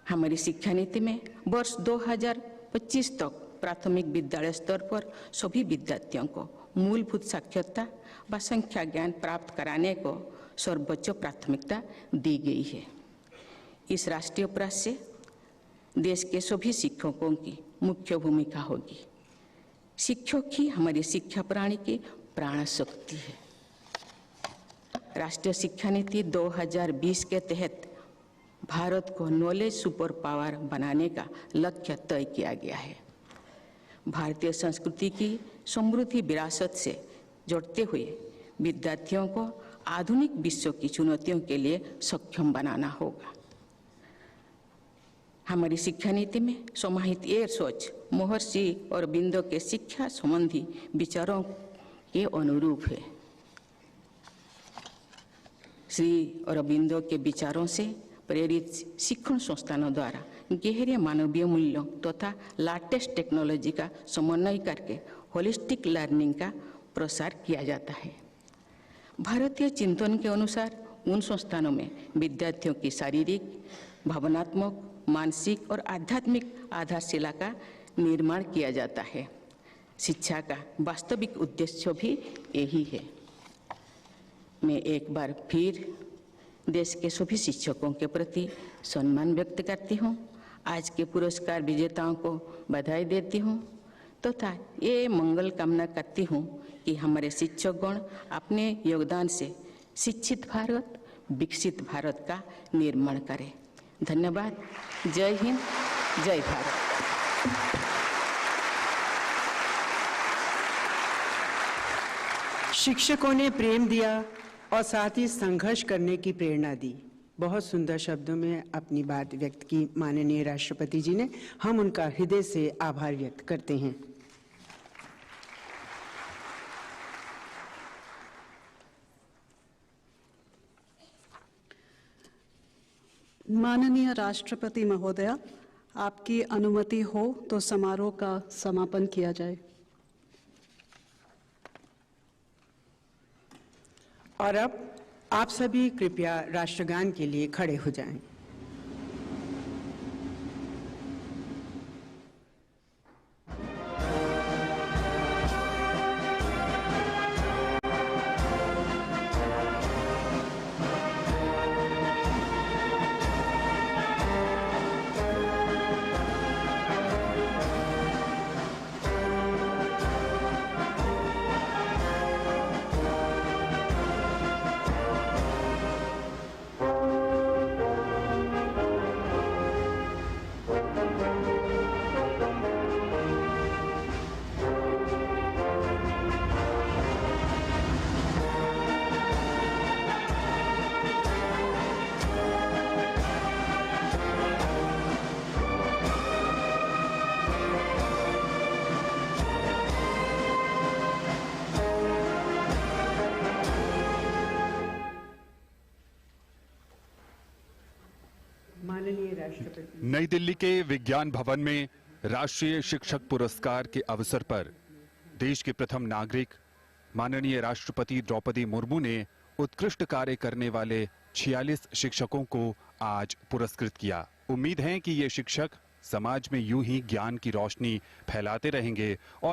हमारी शिक्षा नीति में वर्ष 2025 तक प्राथमिक विद्यालय स्तर पर सभी विद्यार्थियों को मूलभूत साक्षरता व संख्या ज्ञान प्राप्त कराने को सर्वोच्च प्राथमिकता दी गई है। इस राष्ट्रीय प्रयास से देश के सभी शिक्षकों की मुख्य भूमिका होगी। शिक्षक ही हमारी शिक्षा प्रणाली की प्राण शक्ति है। राष्ट्रीय शिक्षा नीति 2020 के तहत भारत को नॉलेज सुपर पावर बनाने का लक्ष्य तय किया गया है। भारतीय संस्कृति की समृद्धि विरासत से जोड़ते हुए विद्यार्थियों को आधुनिक विश्व की चुनौतियों के लिए सक्षम बनाना होगा। हमारी शिक्षा नीति में समाहित ये सोच महर्षि अरबिंदो के शिक्षा संबंधी विचारों के अनुरूप है। श्री अरबिंदो के विचारों से प्रेरित शिक्षण संस्थानों द्वारा गहरे मानवीय मूल्यों तथा लेटेस्ट टेक्नोलॉजी का समन्वय करके होलिस्टिक लर्निंग का प्रसार किया जाता है। भारतीय चिंतन के अनुसार उन संस्थानों में विद्यार्थियों की शारीरिक, भावनात्मक, मानसिक और आध्यात्मिक आधारशिला का निर्माण किया जाता है। शिक्षा का वास्तविक उद्देश्य भी यही है। मैं एक बार फिर देश के सभी शिक्षकों के प्रति सम्मान व्यक्त करती हूँ। आज के पुरस्कार विजेताओं को बधाई देती हूँ तथा ये मंगल कामना करती हूँ कि हमारे शिक्षकगण अपने योगदान से शिक्षित भारत, विकसित भारत का निर्माण करें। धन्यवाद। जय हिंद, जय भारत। शिक्षकों ने प्रेम दिया और साथ ही संघर्ष करने की प्रेरणा दी। बहुत सुंदर शब्दों में अपनी बात व्यक्त की माननीय राष्ट्रपति जी ने। हम उनका हृदय से आभार व्यक्त करते हैं। माननीय राष्ट्रपति महोदया, आपकी अनुमति हो तो समारोह का समापन किया जाए। और अब आप सभी कृपया राष्ट्रगान के लिए खड़े हो जाएं। नई दिल्ली के विज्ञान भवन में राष्ट्रीय शिक्षक पुरस्कार के अवसर पर देश के प्रथम नागरिक माननीय राष्ट्रपति द्रौपदी मुर्मू ने उत्कृष्ट कार्य करने वाले 46 शिक्षकों को आज पुरस्कृत किया। उम्मीद है कि ये शिक्षक समाज में यूं ही ज्ञान की रोशनी फैलाते रहेंगे और